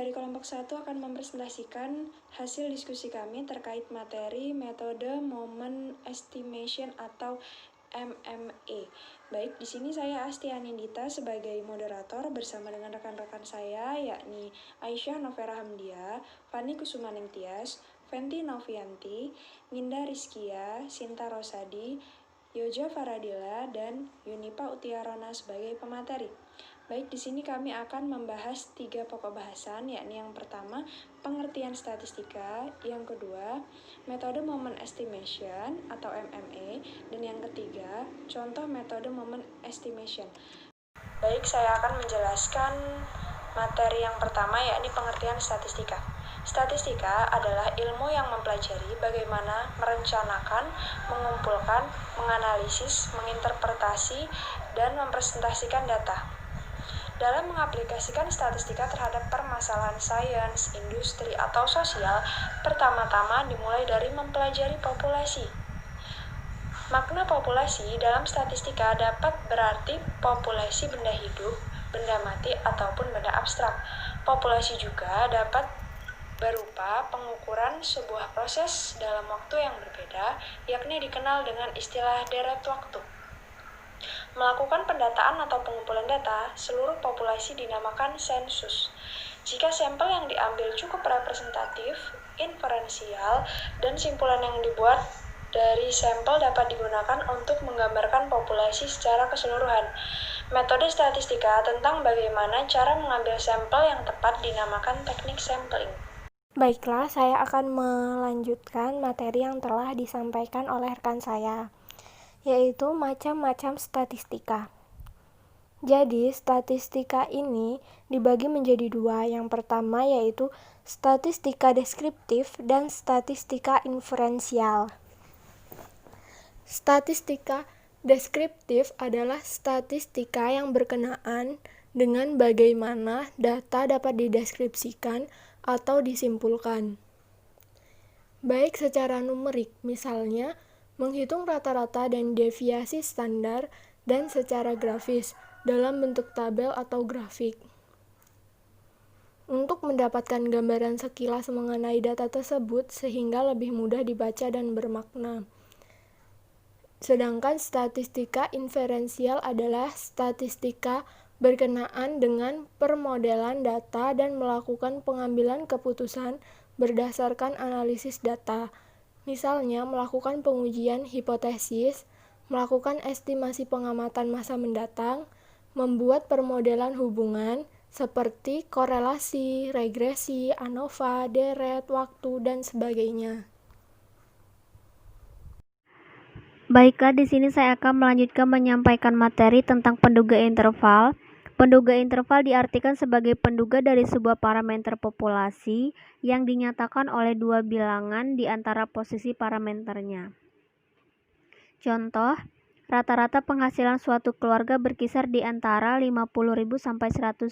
Dari kelompok 1 akan mempresentasikan hasil diskusi kami terkait materi metode moment estimation atau MMA. Baik, di sini saya Asti Anindita sebagai moderator bersama dengan rekan-rekan saya yakni Aisyah Novera Hamdia, Fani Kusumaning Tias, Fenty Novianti, Minda Rizkia, Sinta Rosadi, Yoja Faradila, dan Yunipa Utiarona sebagai pemateri. Baik, di sini kami akan membahas 3 pokok bahasan, yakni yang pertama, pengertian statistika, yang kedua, metode moment estimation atau MMA, dan yang ketiga, contoh metode moment estimation. Baik, saya akan menjelaskan materi yang pertama, yakni pengertian statistika. Statistika adalah ilmu yang mempelajari bagaimana merencanakan, mengumpulkan, menganalisis, menginterpretasi, dan mempresentasikan data. Dalam mengaplikasikan statistika terhadap permasalahan sains, industri, atau sosial, pertama-tama dimulai dari mempelajari populasi. Makna populasi dalam statistika dapat berarti populasi benda hidup, benda mati, ataupun benda abstrak. Populasi juga dapat berupa pengukuran sebuah proses dalam waktu yang berbeda, yakni dikenal dengan istilah deret waktu. Melakukan pendataan atau pengumpulan data, seluruh populasi dinamakan sensus. Jika sampel yang diambil cukup representatif, inferensial, dan simpulan yang dibuat dari sampel dapat digunakan untuk menggambarkan populasi secara keseluruhan. Metode statistika tentang bagaimana cara mengambil sampel yang tepat dinamakan teknik sampling. Baiklah, saya akan melanjutkan materi yang telah disampaikan oleh rekan saya, yaitu macam-macam statistika. Jadi, statistika ini dibagi menjadi dua. Yang pertama yaitu statistika deskriptif dan statistika inferensial. Statistika deskriptif adalah statistika yang berkenaan dengan bagaimana data dapat dideskripsikan atau disimpulkan. Baik secara numerik, misalnya menghitung rata-rata dan deviasi standar, dan secara grafis dalam bentuk tabel atau grafik. Untuk mendapatkan gambaran sekilas mengenai data tersebut sehingga lebih mudah dibaca dan bermakna. Sedangkan statistika inferensial adalah statistika berkenaan dengan permodelan data dan melakukan pengambilan keputusan berdasarkan analisis data. Misalnya melakukan pengujian hipotesis, melakukan estimasi pengamatan masa mendatang, membuat permodelan hubungan seperti korelasi, regresi, ANOVA, deret, waktu, dan sebagainya. Baiklah, di sini saya akan melanjutkan menyampaikan materi tentang penduga interval. Penduga interval diartikan sebagai penduga dari sebuah parameter populasi yang dinyatakan oleh dua bilangan di antara posisi parameternya. Contoh, rata-rata penghasilan suatu keluarga berkisar di antara 50.000 sampai 100.000.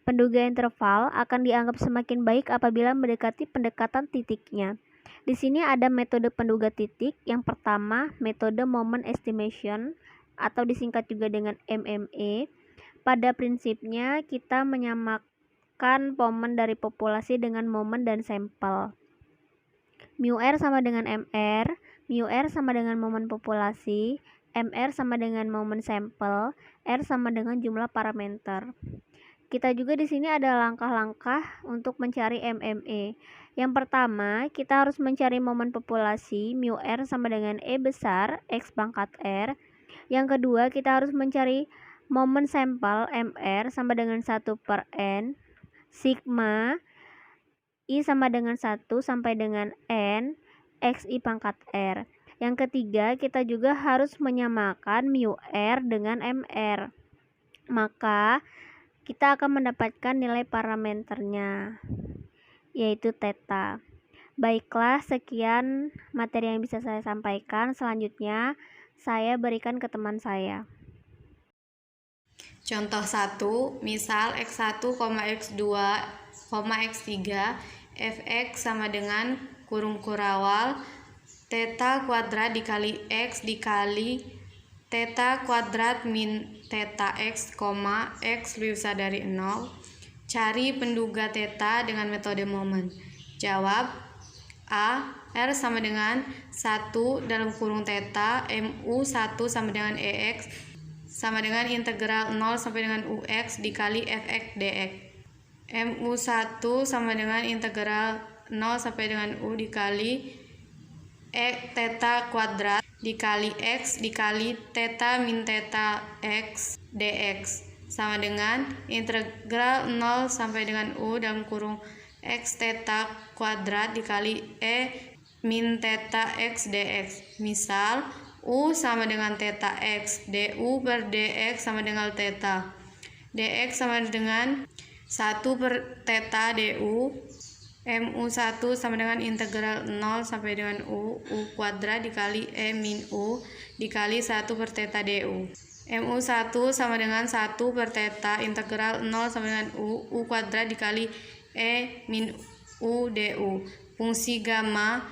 Penduga interval akan dianggap semakin baik apabila mendekati pendekatan titiknya. Di sini ada metode penduga titik. Yang pertama, metode moment estimation atau disingkat juga dengan MMA. Pada prinsipnya, kita menyamakan momen dari populasi dengan momen dan sampel. Mu-R sama dengan MR, mu-R sama dengan momen populasi, MR sama dengan momen sampel, R sama dengan jumlah parameter. Kita juga di sini ada langkah-langkah untuk mencari MMA. Yang pertama, kita harus mencari momen populasi, mu-R sama dengan E besar, X pangkat R. Yang kedua, kita harus mencari momen sampel, MR sama dengan 1/N, sigma I sama dengan 1 sampai dengan N, XI pangkat R. Yang ketiga, kita juga harus menyamakan mu-R dengan MR. Maka, kita akan mendapatkan nilai parameternya, yaitu theta. Baiklah, sekian materi yang bisa saya sampaikan. Selanjutnya, saya berikan ke teman saya. Contoh 1, misal X1, X2, X3, fx sama dengan kurung kurawal theta kuadrat dikali X dikali theta kuadrat min theta X, X lebih besar dari 0. Cari penduga teta dengan metode momen. Jawab A. R sama dengan 1 dalam kurung teta mu1 sama dengan EX sama dengan integral 0 sampai dengan UX dikali FX DX. mu1 sama dengan integral 0 sampai dengan U dikali teta kuadrat dikali X dikali teta min teta X DX sama dengan integral 0 sampai dengan U dalam kurung X teta kuadrat dikali min teta X dx. Misal, U sama dengan teta X, du per dx sama dengan teta. Dx sama dengan 1 per teta du, mu1 sama dengan integral 0 sampai dengan U kuadrat dikali min U dikali 1 per teta du. mu1 sama dengan 1 per teta integral 0 sampai dengan U kuadrat dikali min U du. Fungsi gamma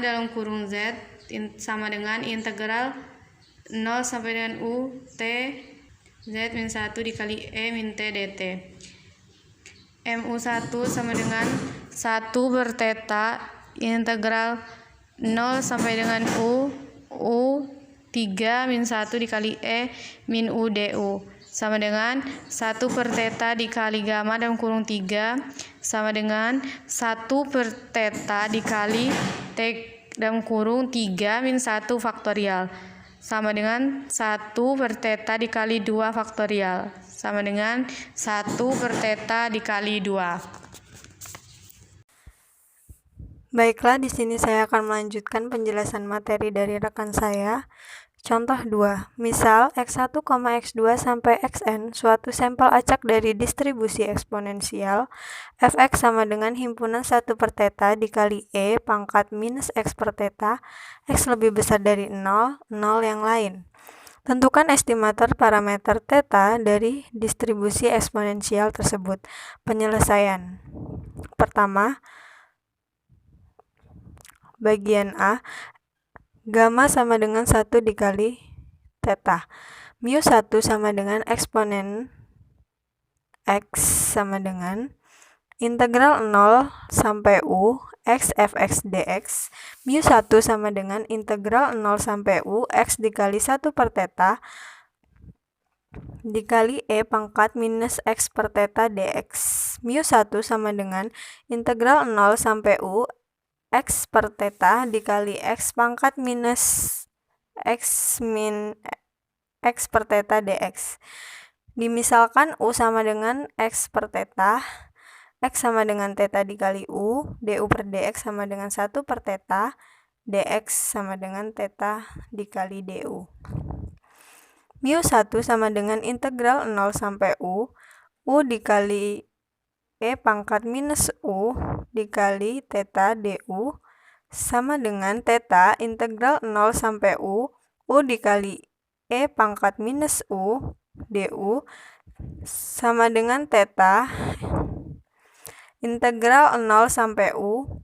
dalam kurung Z sama dengan integral 0 sampai dengan U T Z min 1 dikali min T dt. mu1 sama dengan 1 per teta integral 0 sampai dengan U 3 min 1 dikali min U du sama dengan 1 per teta dikali gamma dalam kurung 3 sama dengan 1 per teta dikali T dalam kurung 3 min 1 faktorial sama dengan 1 per teta dikali 2 faktorial sama dengan 1 per teta dikali 2. Baiklah, di sini saya akan melanjutkan penjelasan materi dari rekan saya. Contoh 2. Misal X1, X2 sampai Xn suatu sampel acak dari distribusi eksponensial fx sama dengan himpunan 1 per teta dikali E pangkat minus X per teta, X lebih besar dari 0, 0 yang lain. Tentukan estimator parameter teta dari distribusi eksponensial tersebut. Penyelesaian. Pertama, bagian A, gamma sama dengan 1 dikali teta. Mu1 sama dengan eksponen X sama dengan integral 0 sampai U X fx dx. Mu1 sama dengan integral 0 sampai U X dikali 1 per teta dikali E pangkat minus X per teta dx. Mu1 sama dengan integral 0 sampai U X per teta dikali X pangkat minus X min X per teta dx. Dimisalkan U sama dengan X per teta, X sama dengan teta dikali U, du per dx sama dengan 1 per teta, dx sama dengan teta dikali du. Mu1 sama dengan integral 0 sampai U dikali E pangkat minus U dikali teta du sama dengan teta integral 0 sampai U dikali E pangkat minus U du sama dengan teta integral 0 sampai U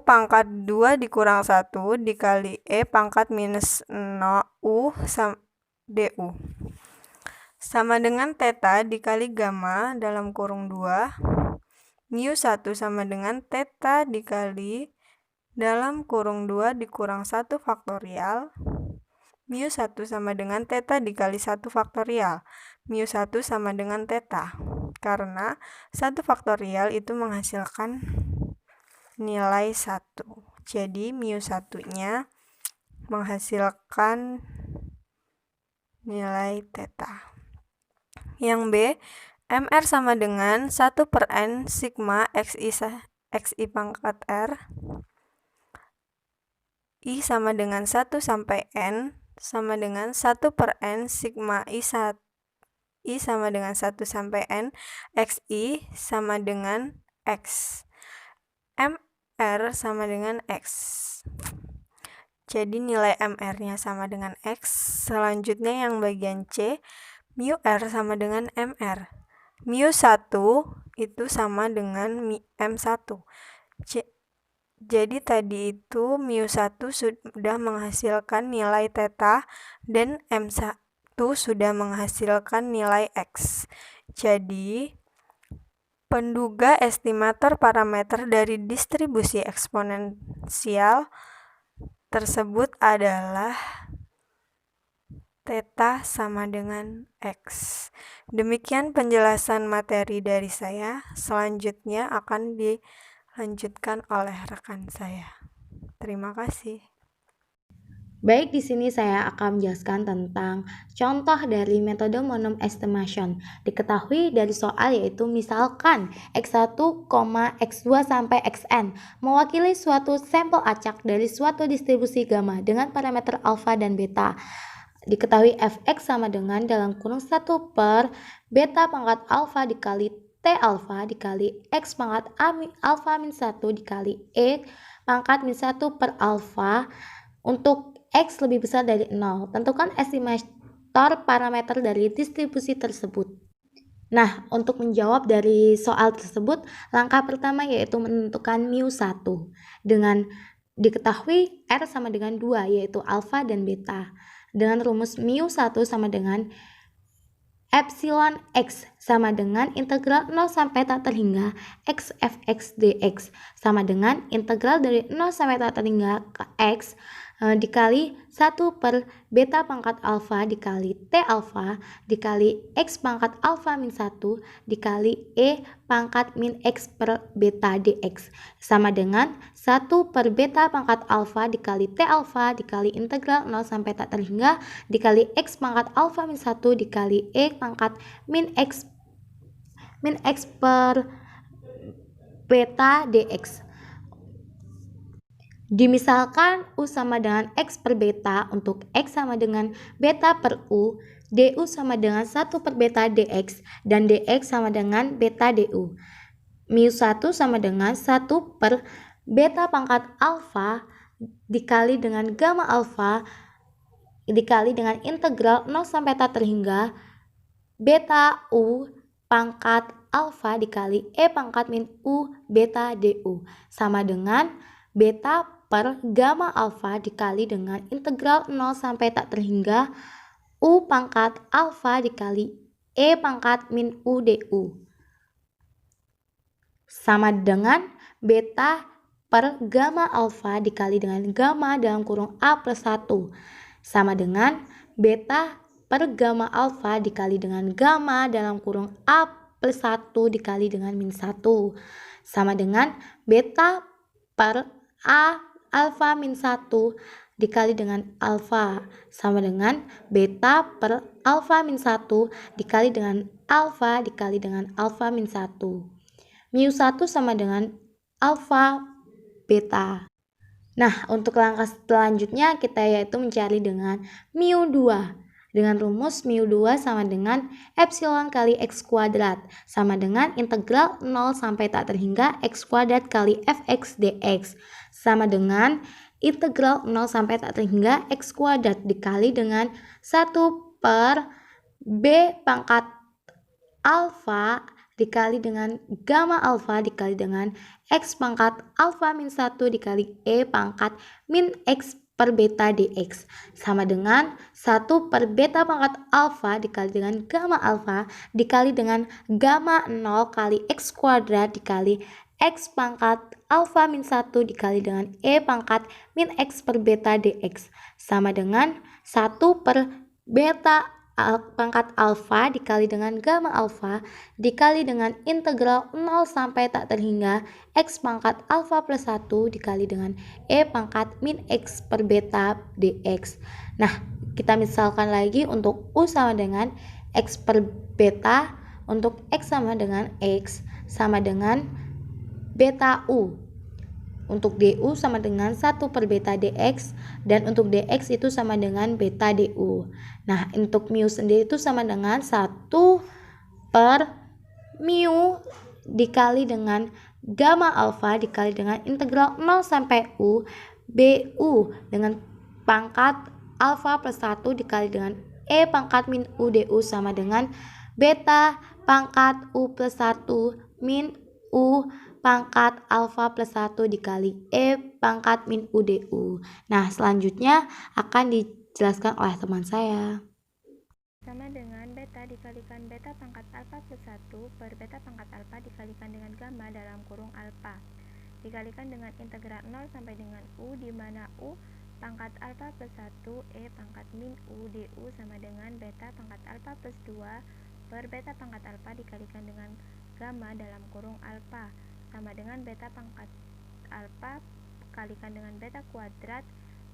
pangkat 2 dikurang 1 dikali E pangkat minus 0 U du sama dengan teta dikali gamma dalam kurung 2, mu1 sama dengan teta dikali dalam kurung 2 dikurang 1 faktorial, mu1 sama dengan teta dikali 1 faktorial, mu1 sama dengan teta, karena 1 faktorial itu menghasilkan nilai 1, jadi mu1-nya menghasilkan nilai teta. Yang B, MR sama dengan 1 per N sigma XI pangkat R, I sama dengan 1 sampai N sama dengan 1 per N sigma I sama dengan 1 sampai N, XI sama dengan X. MR sama dengan X. Jadi nilai MR-nya sama dengan X. Selanjutnya yang bagian C, mu R sama dengan MR. Mu1 itu sama dengan M1. Jadi tadi itu mu1 sudah menghasilkan nilai teta dan M1 sudah menghasilkan nilai X. Jadi Penduga estimator parameter dari distribusi eksponensial tersebut adalah theta sama dengan X. Demikian penjelasan materi dari saya. Selanjutnya akan dilanjutkan oleh rekan saya. Terima kasih. Baik, di sini saya akan menjelaskan tentang contoh dari metode Monum estimation. Diketahui dari soal yaitu misalkan X1, X2 sampai Xn mewakili suatu sampel acak dari suatu distribusi gamma dengan parameter alfa dan beta. Diketahui fx sama dengan dalam kurung 1 per beta pangkat alfa dikali t alfa dikali x pangkat alfa min 1 dikali e pangkat min 1 per alfa untuk X lebih besar dari 0. Tentukan estimator parameter dari distribusi tersebut. Nah, untuk menjawab dari soal tersebut, langkah pertama yaitu menentukan mu1 dengan diketahui R sama dengan 2 yaitu alfa dan beta. Dengan rumus mu1 sama dengan epsilon X sama dengan integral 0 sampai tak terhingga X fx dx sama dengan integral dari 0 sampai tak terhingga ke X dikali 1 per beta pangkat alfa dikali t alfa dikali x pangkat alfa min 1 dikali e pangkat min x per beta dx sama dengan 1 per beta pangkat alfa dikali t alfa dikali integral 0 sampai tak terhingga dikali x pangkat alfa min 1 dikali e pangkat min x per beta dx. Dimisalkan U sama dengan X per beta untuk X sama dengan beta per U, DU sama dengan 1 per beta DX, dan DX sama dengan beta DU. Mu1 sama dengan 1 per beta pangkat alfa dikali dengan gamma alfa dikali dengan integral 0 sampai tak terhingga beta U pangkat alfa dikali E pangkat min U beta DU sama dengan beta per gamma alfa dikali dengan integral 0 sampai tak terhingga U pangkat alfa dikali E pangkat min U DU sama dengan beta per gamma alfa dikali dengan gamma dalam kurung A plus 1 sama dengan beta per gamma alfa dikali dengan gamma dalam kurung A plus 1 dikali dengan min 1 sama dengan beta per A alfa min 1 dikali dengan alfa sama dengan beta per alfa min 1 dikali dengan alfa dikali dengan alfa min 1. Mu1 sama dengan alfa beta. Nah, untuk langkah selanjutnya kita yaitu mencari dengan mu2. Dengan rumus mu2 sama dengan epsilon kali x kuadrat sama dengan integral 0 sampai tak terhingga x kuadrat kali fx dx sama dengan integral 0 sampai tak terhingga x kuadrat dikali dengan 1 per b pangkat alfa dikali dengan gamma alfa dikali dengan x pangkat alfa min 1 dikali e pangkat min x per beta dx sama dengan 1 per beta pangkat alfa dikali dengan gamma alfa dikali dengan gamma 0 kali x kuadrat dikali x pangkat alfa min 1 dikali dengan e pangkat min x per beta dx sama dengan 1 per beta pangkat alfa dikali dengan gamma alfa dikali dengan integral 0 sampai tak terhingga x pangkat alfa plus 1 dikali dengan e pangkat min x per beta dx. Nah, kita misalkan lagi untuk U sama dengan x per beta, untuk x sama dengan x sama dengan beta U. Untuk DU sama dengan 1 per beta DX dan untuk DX itu sama dengan beta DU. Nah, untuk mu sendiri itu sama dengan 1 per mu dikali dengan gamma alfa dikali dengan integral 0 sampai U BU dengan pangkat alfa plus 1 dikali dengan E pangkat min U DU sama dengan beta pangkat U plus 1 min U pangkat alfa plus 1 dikali E pangkat min UDU. Nah, selanjutnya akan dijelaskan oleh teman saya. Sama dengan beta dikalikan beta pangkat alfa plus 1 per beta pangkat alfa dikalikan dengan gamma dalam kurung alfa dikalikan dengan integral 0 sampai dengan U, di mana U pangkat alfa plus 1 E pangkat min U du sama dengan beta pangkat alfa plus 2 per beta pangkat alfa dikalikan dengan gamma dalam kurung alfa sama dengan beta pangkat alfa kalikan dengan beta kuadrat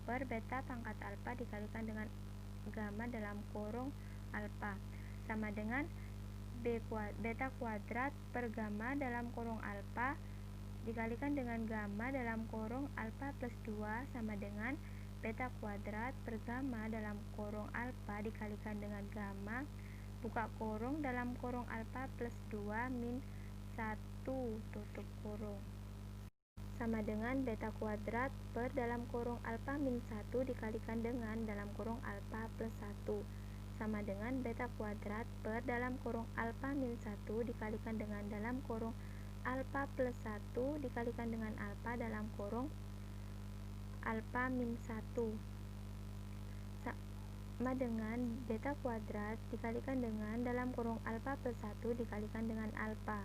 per beta pangkat alfa dikalikan dengan gamma dalam kurung alfa sama dengan beta kuadrat per gamma dalam kurung alfa dikalikan dengan gamma dalam kurung alfa plus 2 sama dengan beta kuadrat per gamma dalam kurung alfa dikalikan dengan gamma buka kurung dalam kurung alfa plus 2 min 1 tutup kurung sama dengan beta kuadrat per dalam kurung alfa min 1 dikalikan dengan dalam kurung alfa plus 1 sama dengan beta kuadrat per dalam kurung alfa min 1 dikalikan dengan dalam kurung alfa plus 1 dikalikan dengan alfa dalam kurung alfa min 1 sama dengan beta kuadrat dikalikan dengan dalam kurung alfa plus 1 dikalikan dengan alfa.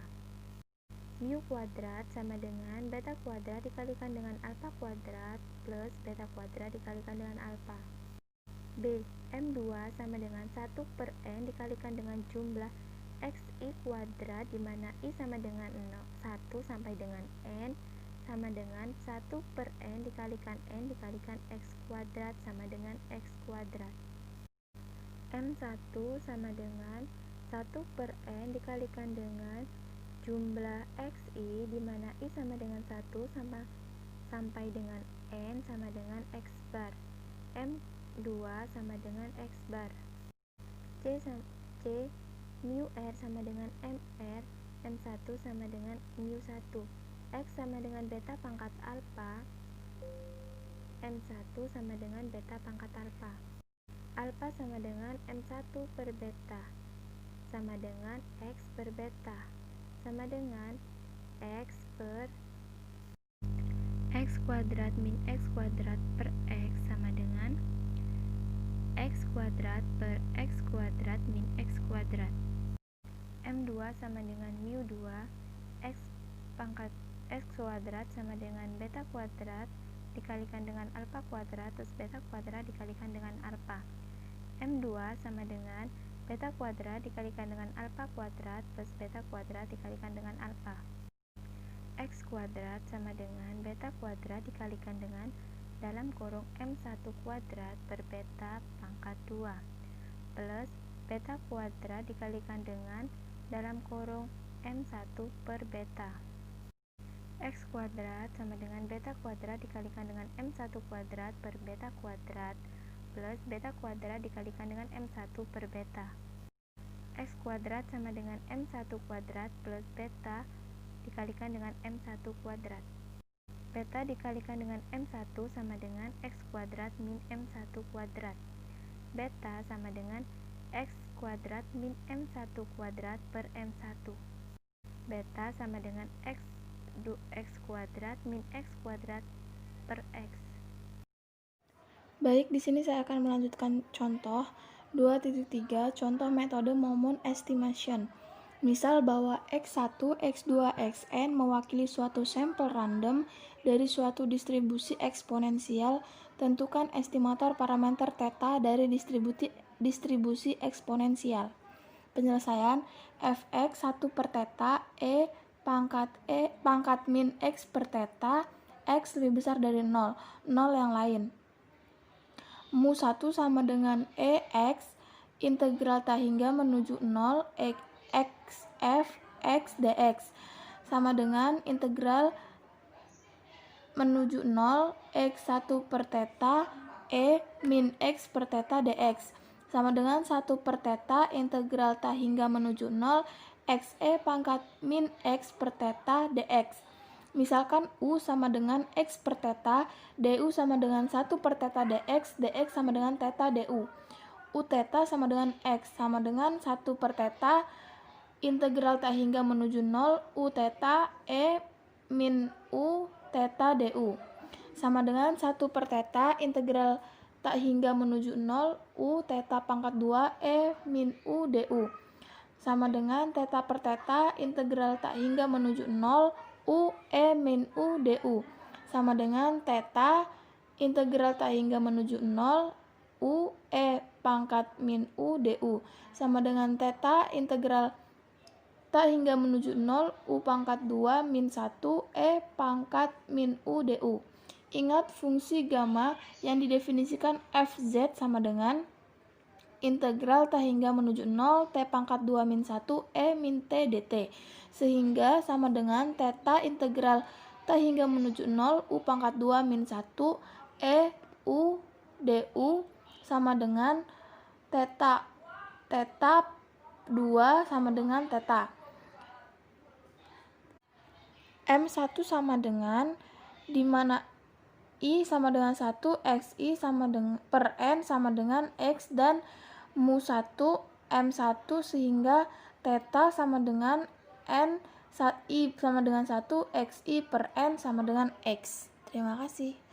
Mu kuadrat sama dengan beta kuadrat dikalikan dengan alfa kuadrat plus beta kuadrat dikalikan dengan alfa. B. M2 sama dengan 1 per N dikalikan dengan jumlah XI kuadrat di mana I sama dengan 1 sampai dengan N sama dengan 1 per N dikalikan X kuadrat sama dengan X kuadrat. M1 sama dengan 1 per N dikalikan dengan jumlah XI di mana I sama dengan 1 sampai dengan N sama dengan X bar. M2 sama dengan X bar. C mu R sama dengan MR, M1 sama dengan mu1, X sama dengan beta pangkat alfa, M1 sama dengan beta pangkat alfa, alfa sama dengan M1 per beta, sama dengan X per beta, sama dengan X per X kuadrat min X kuadrat per X sama dengan X kuadrat per X kuadrat min X kuadrat. M2 sama dengan mu2 X pangkat X kuadrat sama dengan beta kuadrat dikalikan dengan alfa kuadrat plus beta kuadrat dikalikan dengan alfa. M2 sama dengan beta kuadrat dikalikan dengan alfa kuadrat plus beta kuadrat dikalikan dengan alfa. X kuadrat sama dengan beta kuadrat dikalikan dengan dalam kurung M1 kuadrat per beta pangkat 2 plus beta kuadrat dikalikan dengan dalam kurung M1 per beta. X kuadrat sama dengan beta kuadrat dikalikan dengan M1 kuadrat per beta kuadrat plus beta kuadrat dikalikan dengan M1 per beta. X kuadrat sama dengan M1 kuadrat plus beta dikalikan dengan M1 kuadrat. Beta dikalikan dengan M1 sama dengan X kuadrat min M1 kuadrat. Beta sama dengan X kuadrat min M1 kuadrat per M1. Beta sama dengan X kuadrat min X kuadrat per X. Baik, di sini saya akan melanjutkan contoh 2.3, contoh metode Momon estimation. Misal bahwa X1, X2, Xn mewakili suatu sampel random dari suatu distribusi eksponensial. Tentukan estimator parameter theta dari distribusi eksponensial. Penyelesaian fx 1 per theta E pangkat min X per theta X lebih besar dari 0 yang lain. Mu 1 sama dengan EX integral tak hingga menuju 0 X f X dx sama dengan integral menuju 0 X1 per theta E min X per theta dx sama dengan 1 per theta integral tak hingga menuju 0 Xe pangkat min X per theta dx. Misalkan U sama dengan X per theta, du sama dengan 1 per theta dx, dx sama dengan theta du. U theta sama dengan X sama dengan 1 per theta integral tak hingga menuju 0 U theta E min U theta du sama dengan 1 per theta integral tak hingga menuju 0 U theta pangkat 2 E min U du sama dengan theta per theta integral tak hingga menuju 0 U E min U du sama dengan theta integral tak hingga menuju 0 U E pangkat min U du sama dengan theta integral tak hingga menuju 0 U pangkat 2 min 1 E pangkat min U du. Ingat fungsi gamma yang didefinisikan fz sama dengan integral tak hingga menuju 0 T pangkat 2 min 1 E min T dt. Sehingga sama dengan theta integral tak hingga menuju 0 U pangkat 2 min 1 E U du sama dengan theta 2 sama dengan theta. M1 sama dengan dimana I sama dengan 1, XI sama dengan per N sama dengan X dan mu1 M1 sehingga theta sama dengan N I sama dengan 1, XI per N sama dengan X. Terima kasih.